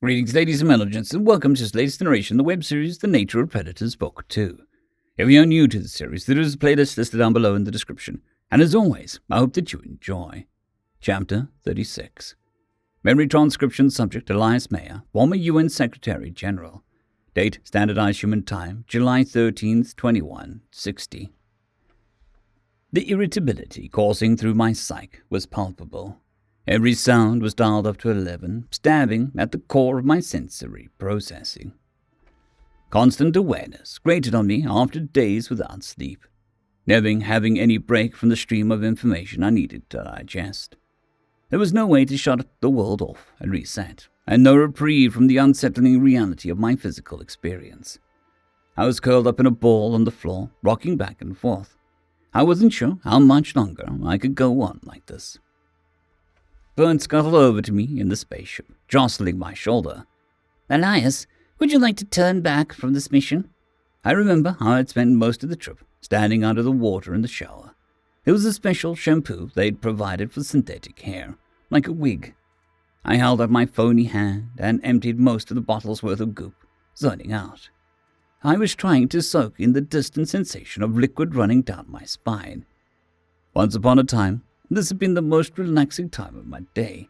Greetings, ladies and gentlemen, and welcome to this latest narration of the web series The Nature of Predators Book 2. If you are new to the series, there is a playlist listed down below in the description, and as always, I hope that you enjoy. Chapter 36. Memory transcription subject Elias Mayer, former UN Secretary General. Date Standardized Human Time, July 13th, 2160. The irritability coursing through my psyche was palpable. Every sound was dialed up to 11, stabbing at the core of my sensory processing. Constant awareness grated on me after days without sleep, never having any break from the stream of information I needed to digest. There was no way to shut the world off and reset, and no reprieve from the unsettling reality of my physical experience. I was curled up in a ball on the floor, rocking back and forth. I wasn't sure how much longer I could go on like this. Vern scuttled over to me in the spaceship, jostling my shoulder. "Elias, would you like to turn back from this mission?" I remember how I'd spent most of the trip standing under the water in the shower. There was a special shampoo they'd provided for synthetic hair, like a wig. I held out my phony hand and emptied most of the bottle's worth of goop, zoning out. I was trying to soak in the distant sensation of liquid running down my spine. Once upon a time, this had been the most relaxing time of my day,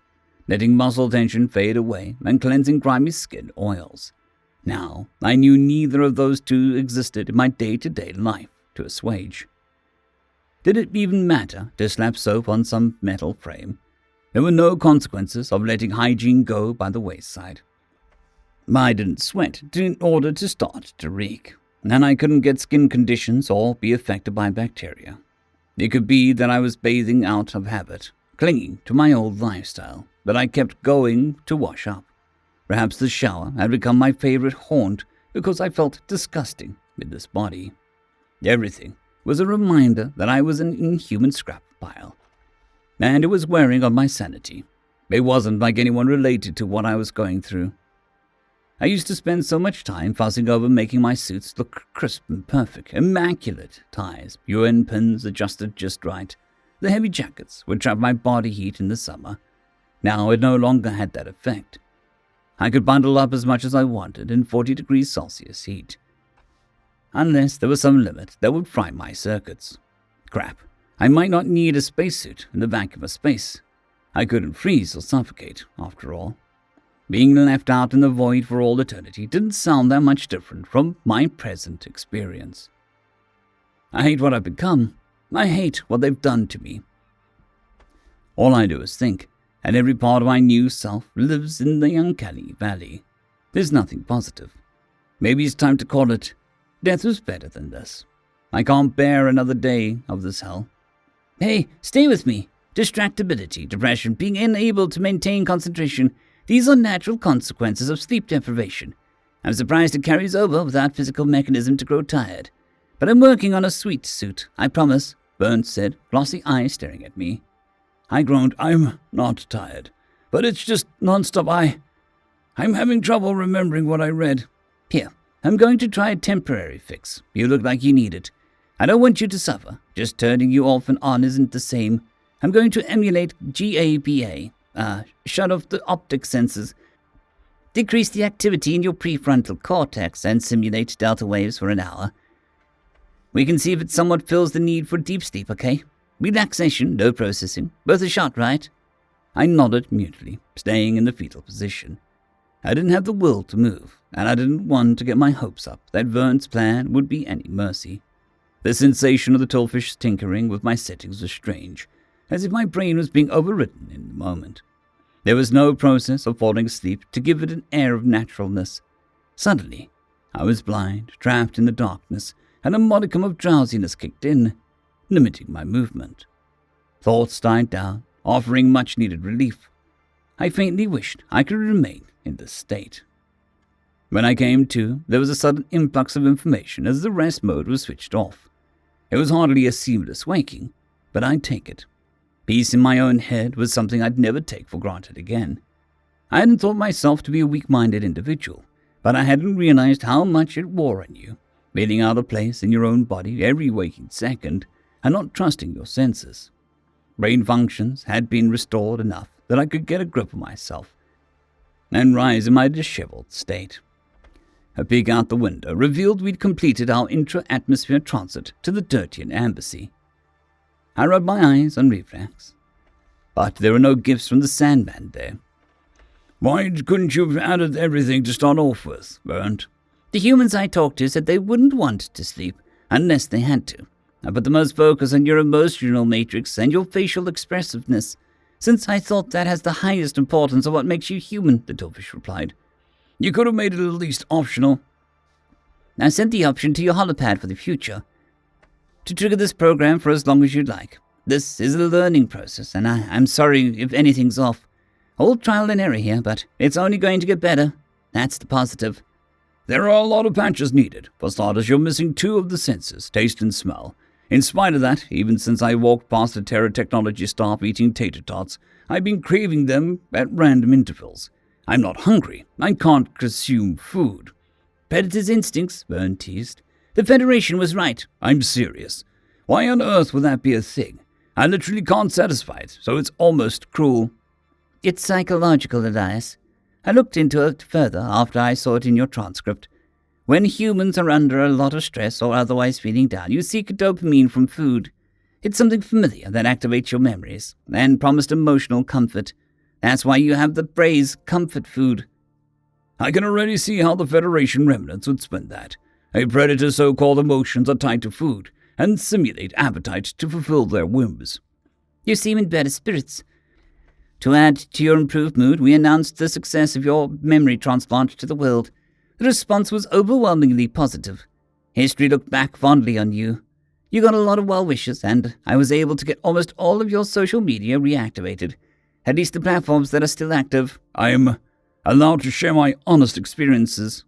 letting muscle tension fade away and cleansing grimy skin oils. Now, I knew neither of those two existed in my day-to-day life to assuage. Did it even matter to slap soap on some metal frame? There were no consequences of letting hygiene go by the wayside. I didn't sweat in order to start to reek, and I couldn't get skin conditions or be affected by bacteria. It could be that I was bathing out of habit, clinging to my old lifestyle, that I kept going to wash up. Perhaps the shower had become my favorite haunt because I felt disgusting with this body. Everything was a reminder that I was an inhuman scrap pile, and it was wearing on my sanity. It wasn't like anyone related to what I was going through. I used to spend so much time fussing over making my suits look crisp and perfect, immaculate ties, UN pins adjusted just right. The heavy jackets would trap my body heat in the summer. Now it no longer had that effect. I could bundle up as much as I wanted in 40 degrees Celsius heat, unless there was some limit that would fry my circuits. Crap, I might not need a spacesuit in the vacuum of space. I couldn't freeze or suffocate, after all. Being left out in the void for all eternity didn't sound that much different from my present experience. I hate what I've become. I hate what they've done to me. All I do is think, and every part of my new self lives in the uncanny valley. There's nothing positive. Maybe it's time to call it, death was better than this. I can't bear another day of this hell. Hey, stay with me. Distractibility, depression, being unable to maintain concentration. These are natural consequences of sleep deprivation. I'm surprised it carries over without physical mechanism to grow tired. But I'm working on a sweet suit, I promise, Burns said, glossy eyes staring at me. I groaned. I'm not tired, but it's just non-stop. I'm having trouble remembering what I read. Here, I'm going to try a temporary fix. You look like you need it. I don't want you to suffer. Just turning you off and on isn't the same. I'm going to emulate GABA. Shut off the optic senses, decrease the activity in your prefrontal cortex, and simulate delta waves for an hour. We can see if it somewhat fills the need for deep sleep, okay? Relaxation, no processing. Both a shot, right? I nodded mutely, staying in the fetal position. I didn't have the will to move, and I didn't want to get my hopes up that Vern's plan would be any mercy. The sensation of the tollfish tinkering with my settings was strange, as if my brain was being overridden in the moment. There was no process of falling asleep to give it an air of naturalness. Suddenly, I was blind, trapped in the darkness, and a modicum of drowsiness kicked in, limiting my movement. Thoughts died down, offering much-needed relief. I faintly wished I could remain in this state. When I came to, there was a sudden influx of information as the rest mode was switched off. It was hardly a seamless waking, but I'd take it. Peace in my own head was something I'd never take for granted again. I hadn't thought myself to be a weak-minded individual, but I hadn't realized how much it wore on you, feeling out of place in your own body every waking second and not trusting your senses. Brain functions had been restored enough that I could get a grip of myself, and rise in my disheveled state. A peek out the window revealed we'd completed our intra-atmosphere transit to the Dirtian embassy. I rubbed my eyes on reflex, but there were no gifts from the Sandman there. Why couldn't you have added everything to start off with, Bernd? The humans I talked to said they wouldn't want to sleep unless they had to. I put the most focus on your emotional matrix and your facial expressiveness, since I thought that has the highest importance of what makes you human, the Dollfish replied. You could have made it at least optional. I sent the option to your holopad for the future, to trigger this program for as long as you'd like. This is a learning process, and I'm sorry if anything's off. All trial and error here, but it's only going to get better. That's the positive. There are a lot of patches needed. For starters, you're missing 2 of the senses, taste and smell. In spite of that, even since I walked past the Terra Technology staff eating tater tots, I've been craving them at random intervals. I'm not hungry. I can't consume food. Predator's instincts, Vern teased. The Federation was right. I'm serious. Why on earth would that be a thing? I literally can't satisfy it, so it's almost cruel. It's psychological, Elias. I looked into it further after I saw it in your transcript. When humans are under a lot of stress or otherwise feeling down, you seek dopamine from food. It's something familiar that activates your memories and promised emotional comfort. That's why you have the phrase comfort food. I can already see how the Federation remnants would spin that. A predator's so-called emotions are tied to food and simulate appetite to fulfill their whims. You seem in better spirits. To add to your improved mood, we announced the success of your memory transplant to the world. The response was overwhelmingly positive. History looked back fondly on you. You got a lot of well wishes, and I was able to get almost all of your social media reactivated. At least the platforms that are still active. I am allowed to share my honest experiences.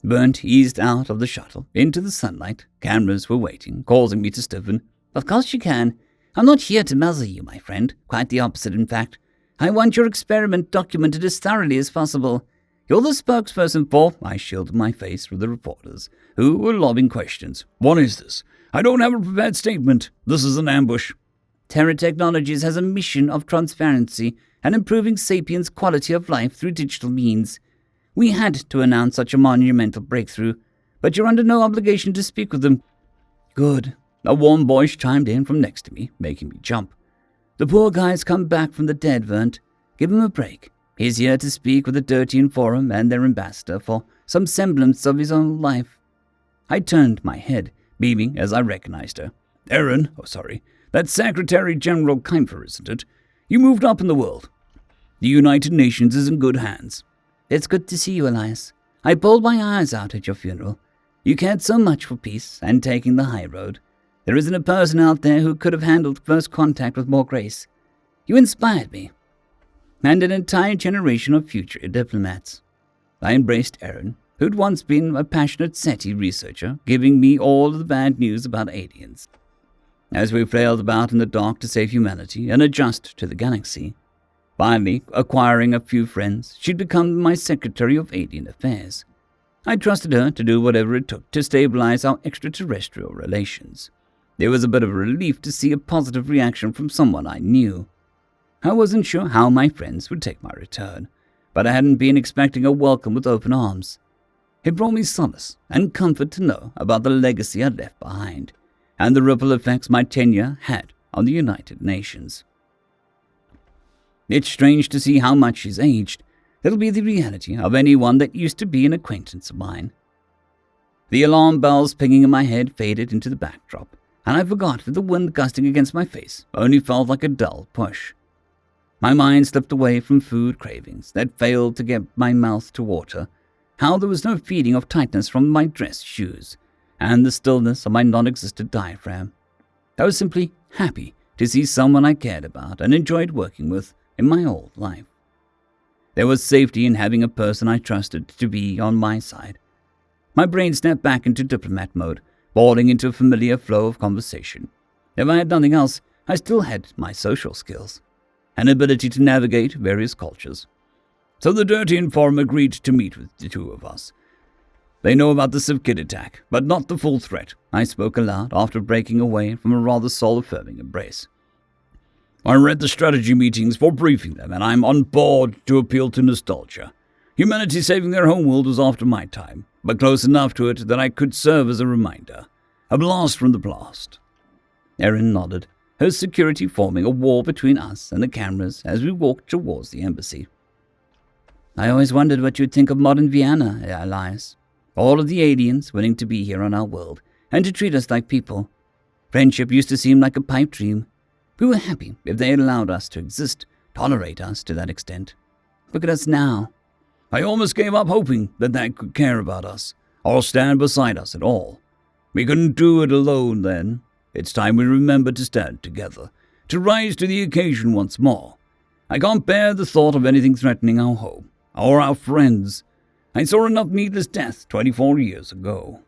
Bernd eased out of the shuttle, into the sunlight. Cameras were waiting, causing me to stiffen. Of course you can. I'm not here to muzzle you, my friend. Quite the opposite, in fact. I want your experiment documented as thoroughly as possible. You're the spokesperson for... I shielded my face from the reporters, who were lobbing questions. What is this? I don't have a prepared statement. This is an ambush. Terra Technologies has a mission of transparency and improving sapiens' quality of life through digital means. We had to announce such a monumental breakthrough, but you're under no obligation to speak with them. Good. A warm voice chimed in from next to me, making me jump. The poor guy's come back from the dead, Vernt. Give him a break. He's here to speak with the Dirtian Forum and their ambassador for some semblance of his own life. I turned my head, beaming as I recognized her. Aaron, that's Secretary General Keimpfer, isn't it? You moved up in the world. The United Nations is in good hands. It's good to see you, Elias. I bawled my eyes out at your funeral. You cared so much for peace and taking the high road. There isn't a person out there who could have handled first contact with more grace. You inspired me, and an entire generation of future diplomats. I embraced Aaron, who'd once been a passionate SETI researcher, giving me all of the bad news about aliens. As we flailed about in the dark to save humanity and adjust to the galaxy, finally acquiring a few friends, she'd become my Secretary of Alien Affairs. I trusted her to do whatever it took to stabilize our extraterrestrial relations. It was a bit of a relief to see a positive reaction from someone I knew. I wasn't sure how my friends would take my return, but I hadn't been expecting a welcome with open arms. It brought me solace and comfort to know about the legacy I'd left behind, and the ripple effects my tenure had on the United Nations. It's strange to see how much she's aged. It'll be the reality of anyone that used to be an acquaintance of mine. The alarm bells pinging in my head faded into the backdrop, and I forgot that the wind gusting against my face only felt like a dull push. My mind slipped away from food cravings that failed to get my mouth to water, how there was no feeling of tightness from my dress shoes, and the stillness of my non-existent diaphragm. I was simply happy to see someone I cared about and enjoyed working with in my old life. There was safety in having a person I trusted to be on my side. My brain snapped back into diplomat mode, falling into a familiar flow of conversation. If I had nothing else, I still had my social skills, an ability to navigate various cultures. So the Dirtian Forum agreed to meet with the two of us. They know about the Civ Kid attack, but not the full threat, I spoke aloud after breaking away from a rather soul-affirming embrace. I read the strategy meetings for briefing them, and I'm on board to appeal to nostalgia. Humanity saving their homeworld was after my time, but close enough to it that I could serve as a reminder. A blast from the past. Erin nodded, her security forming a wall between us and the cameras as we walked towards the embassy. I always wondered what you'd think of modern Vienna, Elias. All of the aliens willing to be here on our world, and to treat us like people. Friendship used to seem like a pipe dream. We were happy if they had allowed us to exist, tolerate us to that extent. Look at us now. I almost gave up hoping that they could care about us, or stand beside us at all. We couldn't do it alone then. It's time we remember to stand together, to rise to the occasion once more. I can't bear the thought of anything threatening our home, or our friends. I saw enough needless death 24 years ago.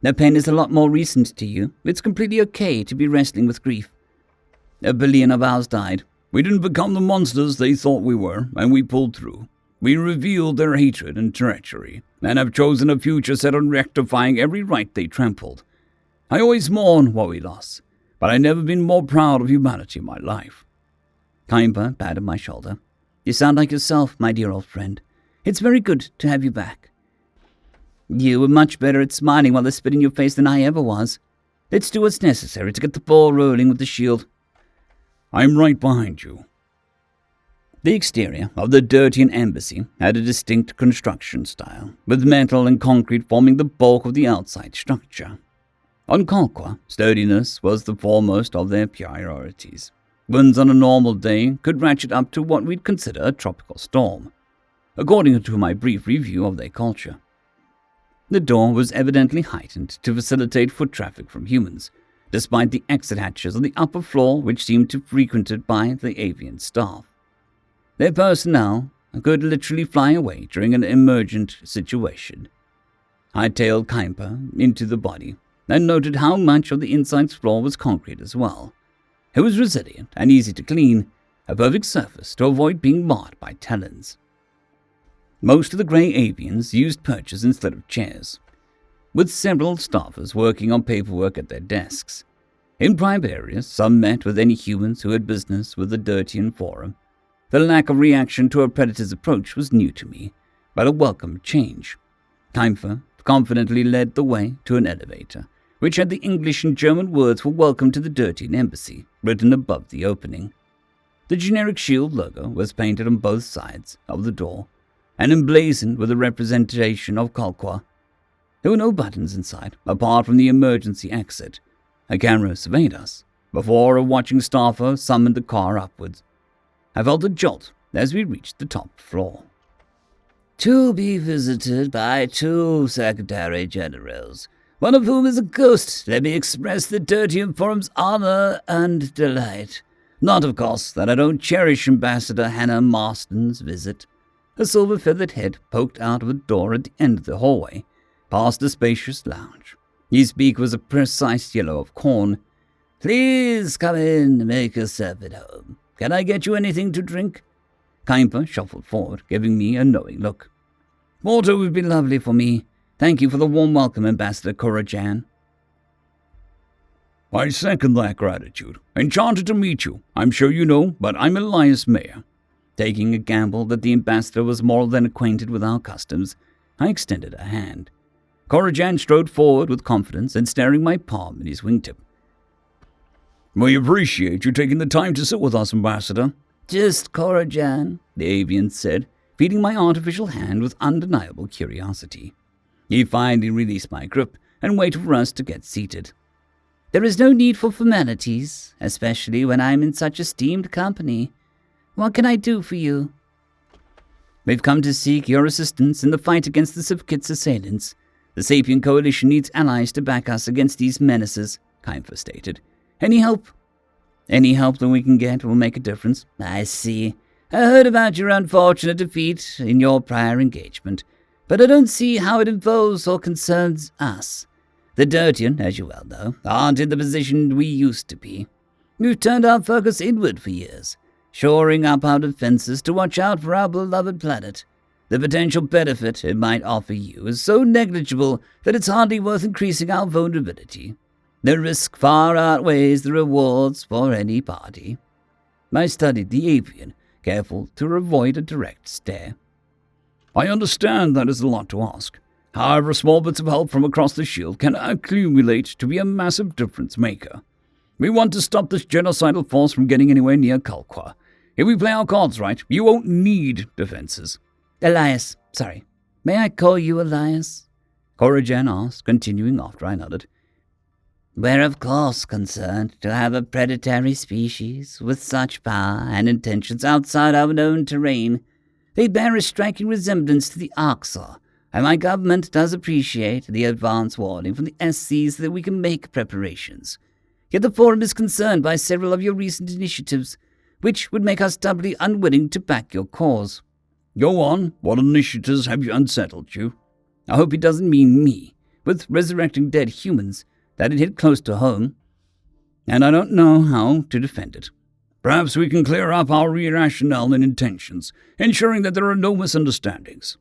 That pain is a lot more recent to you. It's completely okay to be wrestling with grief. 1 billion of ours died. We didn't become the monsters they thought we were, and we pulled through. We revealed their hatred and treachery, and have chosen a future set on rectifying every right they trampled. I always mourn what we lost, but I've never been more proud of humanity in my life. Kaimba patted my shoulder. You sound like yourself, my dear old friend. It's very good to have you back. You were much better at smiling while they spit in your face than I ever was. Let's do what's necessary to get the ball rolling with the shield. I'm right behind you. The exterior of the Dirtian embassy had a distinct construction style, with metal and concrete forming the bulk of the outside structure. On Kalkwa, sturdiness was the foremost of their priorities. Winds on a normal day could ratchet up to what we'd consider a tropical storm, according to my brief review of their culture. The door was evidently heightened to facilitate foot traffic from humans, despite the exit hatches on the upper floor which seemed to be frequented by the avian staff. Their personnel could literally fly away during an emergent situation. I tailed Kaimpa into the body and noted how much of the inside floor was concrete as well. It was resilient and easy to clean, a perfect surface to avoid being marred by talons. Most of the grey avians used perches instead of chairs, with several staffers working on paperwork at their desks. In private areas, some met with any humans who had business with the Dirtian Forum. The lack of reaction to a predator's approach was new to me, but a welcome change. Kaimfa confidently led the way to an elevator, which had the English and German words for welcome to the Dirtian embassy written above the opening. The generic shield logo was painted on both sides of the door, and emblazoned with a representation of Kalkwa. There were no buttons inside, apart from the emergency exit. A camera surveyed us, before a watching staffer summoned the car upwards. I felt a jolt as we reached the top floor. To be visited by 2 Secretary Generals, one of whom is a ghost. Let me express the Dirtian Forum's honor and delight. Not, of course, that I don't cherish Ambassador Hannah Marston's visit. A silver-feathered head poked out of a door at the end of the hallway, past a spacious lounge. His beak was a precise yellow of corn. Please come in and make yourself at home. Can I get you anything to drink? Kaimpa shuffled forward, giving me a knowing look. Water would be lovely for me. Thank you for the warm welcome, Ambassador Korojan. I second that gratitude. Enchanted to meet you. I'm sure you know, but I'm Elias Mayer. Taking a gamble that the ambassador was more than acquainted with our customs, I extended a hand. Korojan strode forward with confidence and staring my palm in his wingtip. We appreciate you taking the time to sit with us, Ambassador. Just Korojan, the avian said, feeding my artificial hand with undeniable curiosity. He finally released my grip and waited for us to get seated. There is no need for formalities, especially when I'm in such esteemed company. What can I do for you? We've come to seek your assistance in the fight against the Sivkit's assailants. The Sapien Coalition needs allies to back us against these menaces, Kaimfa stated. Any help? Any help that we can get will make a difference. I see. I heard about your unfortunate defeat in your prior engagement, but I don't see how it involves or concerns us. The Dirtian, as you well know, aren't in the position we used to be. We've turned our focus inward for years, shoring up our defenses to watch out for our beloved planet. The potential benefit it might offer you is so negligible that it's hardly worth increasing our vulnerability. The risk far outweighs the rewards for any party. I studied the avian, careful to avoid a direct stare. I understand that is a lot to ask. However, small bits of help from across the shield can accumulate to be a massive difference maker. We want to stop this genocidal force from getting anywhere near Kalqua. If we play our cards right, you won't need defenses. Elias, sorry. May I call you Elias? Corrigan asked, continuing after I nodded. We're of course concerned to have a predatory species with such power and intentions outside our known terrain. They bear a striking resemblance to the Oxor, and my government does appreciate the advance warning from the SCs that we can make preparations. Yet the Forum is concerned by several of your recent initiatives, which would make us doubly unwilling to back your cause. Go on, what initiatives have you unsettled you? I hope he doesn't mean me, with resurrecting dead humans. That it hit close to home, and I don't know how to defend it. Perhaps we can clear up our rationale and intentions, ensuring that there are no misunderstandings.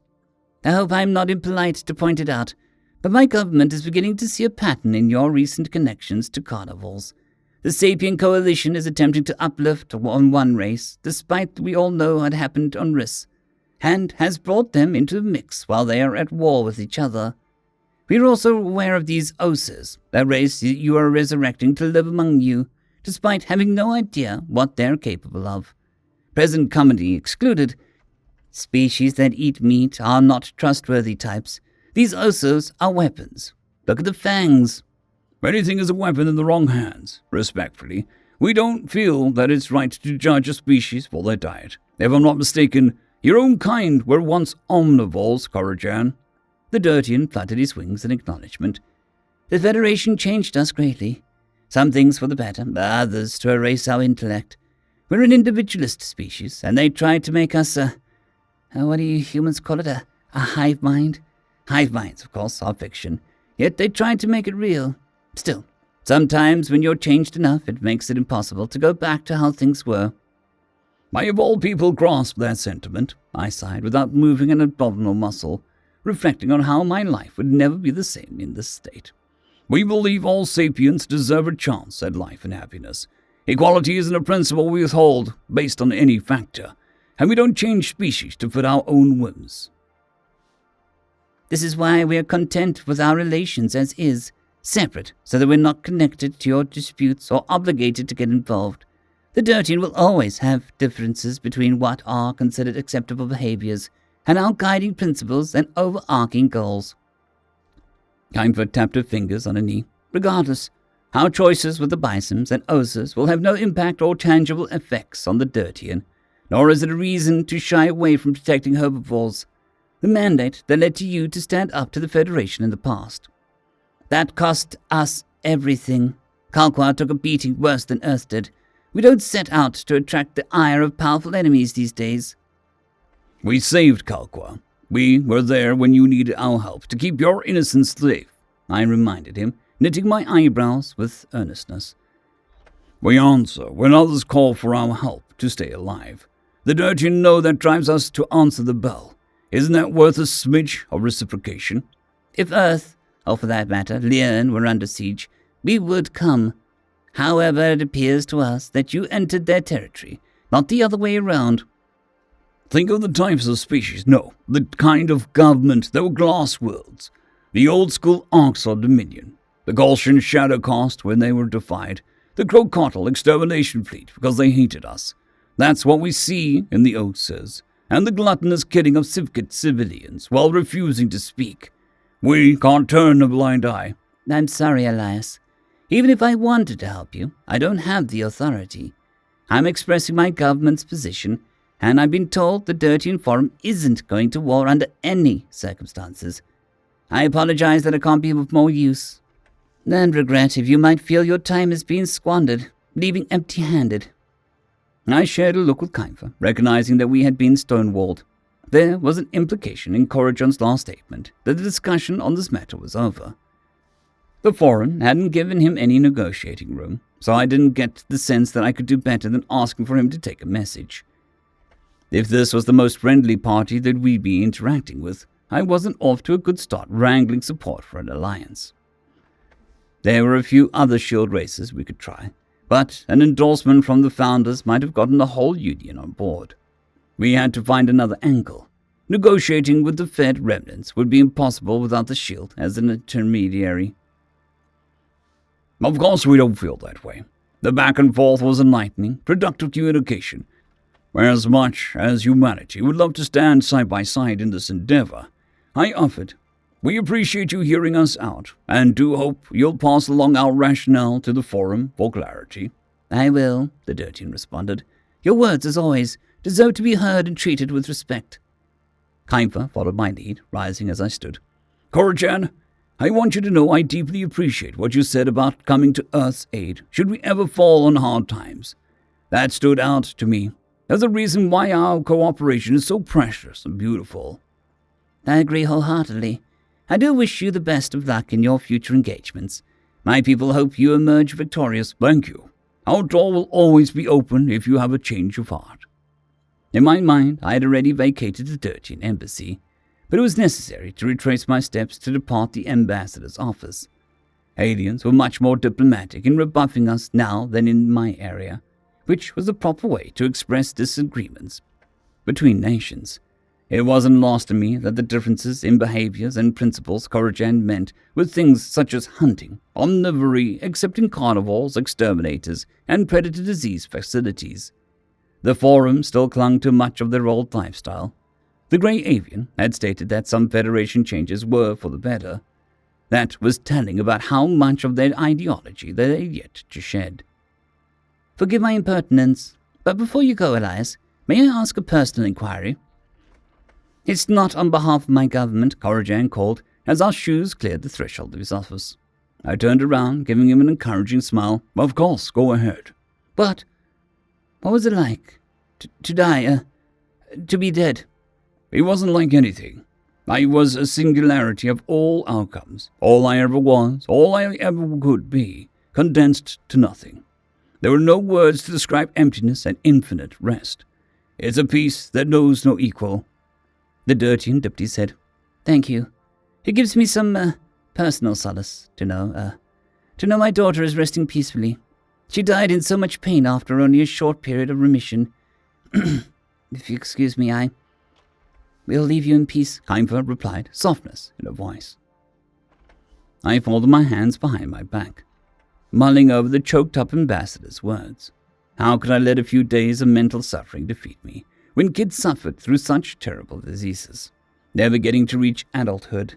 I hope I'm not impolite to point it out, but my government is beginning to see a pattern in your recent connections to carnivores. The Sapien Coalition is attempting to uplift on one race, despite we all know what happened on Riss, and has brought them into the mix while they are at war with each other. We are also aware of these Oses, that race you are resurrecting to live among you, despite having no idea what they're capable of. Present comedy excluded. Species that eat meat are not trustworthy types. These Osos are weapons. Look at the fangs. Anything is a weapon in the wrong hands. Respectfully, we don't feel that it's right to judge a species for their diet. If I'm not mistaken, your own kind were once omnivores, Corrigan. The Dirtian fluttered his wings in acknowledgement. The Federation changed us greatly. Some things for the better, others to erase our intellect. We're an individualist species, and they tried to make us what do you humans call it, a hive mind? Hive minds, of course, are fiction, yet they tried to make it real. Still, sometimes when you're changed enough, it makes it impossible to go back to how things were. I of all people grasp that sentiment, I sighed without moving an abdominal muscle, reflecting on how my life would never be the same in this state. We believe all sapiens deserve a chance at life and happiness. Equality isn't a principle we withhold based on any factor, and we don't change species to fit our own whims. This is why we are content with our relations as is, separate, so that we're not connected to your disputes or obligated to get involved. The Dirtian will always have differences between what are considered acceptable behaviors and our guiding principles and overarching goals. Kindford tapped her fingers on her knee. Regardless, our choices with the Bisons and Oses will have no impact or tangible effects on the Dirtian, nor is it a reason to shy away from protecting herbivores, the mandate that led to you to stand up to the Federation in the past. That cost us everything. Kalqua took a beating worse than Earth did. We don't set out to attract the ire of powerful enemies these days. We saved Kalqua. We were there when you needed our help to keep your innocence safe, I reminded him, knitting my eyebrows with earnestness. We answer when others call for our help to stay alive. The Dirtian know that drives us to answer the bell. Isn't that worth a smidge of reciprocation? If Earth, or for that matter, Lian, were under siege, we would come. However, it appears to us that you entered their territory, not the other way around. Think of the types of species, no, the kind of government that were glass worlds. The old-school Oxor Dominion, the Gaussian Shadow Caste when they were defied, the Crocodile extermination fleet because they hated us. That's what we see in the Oses, and the gluttonous killing of civilians while refusing to speak. We can't turn a blind eye. I'm sorry, Elias. Even if I wanted to help you, I don't have the authority. I'm expressing my government's position, and I've been told the Dirtian Forum isn't going to war under any circumstances. I apologize that I can't be of more use, and regret if you might feel your time is being squandered, leaving empty-handed. I shared a look with Kaifer, recognizing that we had been stonewalled. There was an implication in Corrigan's last statement that the discussion on this matter was over. The Forum hadn't given him any negotiating room, so I didn't get the sense that I could do better than asking for him to take a message. If this was the most friendly party that we'd be interacting with, I wasn't off to a good start wrangling support for an alliance. There were a few other shield races we could try, but an endorsement from the founders might have gotten the whole union on board. We had to find another angle. Negotiating with the Fed remnants would be impossible without the Shield as an intermediary. Of course we don't feel that way. The back and forth was enlightening, productive communication. As much as humanity would love to stand side by side in this endeavor, I offered. We appreciate you hearing us out, and do hope you'll pass along our rationale to the forum for clarity. I will, the Dirtian responded. Your words, as always, deserve to be heard and treated with respect. Kuiper followed my lead, rising as I stood. Cory, I want you to know I deeply appreciate what you said about coming to Earth's aid should we ever fall on hard times. That stood out to me as a reason why our cooperation is so precious and beautiful. I agree wholeheartedly. I do wish you the best of luck in your future engagements. My people hope you emerge victorious. Thank you. Our door will always be open if you have a change of heart. In my mind, I had already vacated the Dirtian embassy, but it was necessary to retrace my steps to depart the ambassador's office. Aliens were much more diplomatic in rebuffing us now than in my area, which was the proper way to express disagreements between nations. It wasn't lost on me that the differences in behaviors and principles Cory meant with things such as hunting, omnivory, accepting carnivores, exterminators, and predator disease facilities. The forum still clung to much of their old lifestyle. The Grey Avian had stated that some Federation changes were for the better. That was telling about how much of their ideology they had yet to shed. Forgive my impertinence, but before you go, Elias, may I ask a personal inquiry? It's not on behalf of my government, Cory called, as our shoes cleared the threshold of his office. I turned around, giving him an encouraging smile. Of course, go ahead. But what was it like to die, to be dead? It wasn't like anything. I was a singularity of all outcomes. All I ever was, all I ever could be, condensed to nothing. There were no words to describe emptiness and infinite rest. It's a peace that knows no equal. The Dirtian dipped his head. Thank you. It gives me some personal solace to know my daughter is resting peacefully. She died in so much pain after only a short period of remission. If you excuse me, I will leave you in peace, Kuiper replied, softness in her voice. I folded my hands behind my back, mulling over the choked-up ambassador's words. How could I let a few days of mental suffering defeat me, when kids suffered through such terrible diseases, never getting to reach adulthood?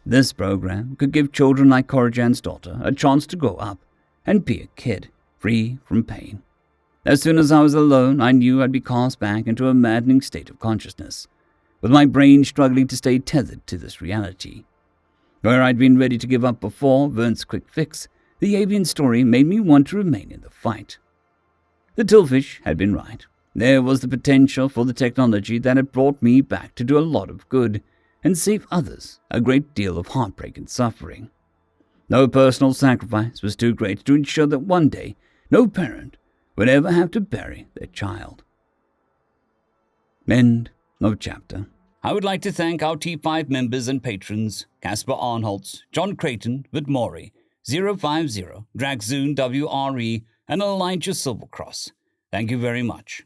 This program could give children like Cory's daughter a chance to grow up and be a kid, free from pain. As soon as I was alone, I knew I'd be cast back into a maddening state of consciousness, with my brain struggling to stay tethered to this reality. Where I'd been ready to give up before Vern's quick fix, the avian story made me want to remain in the fight. The Tillfish had been right. There was the potential for the technology that had brought me back to do a lot of good and save others a great deal of heartbreak and suffering. No personal sacrifice was too great to ensure that one day no parent would ever have to bury their child. End of chapter. I would like to thank our T5 members and patrons, Casper Arnholtz, John Creighton, Vidmori, 050, Dragzoon W.R.E, and Elijah Silvercross. Thank you very much.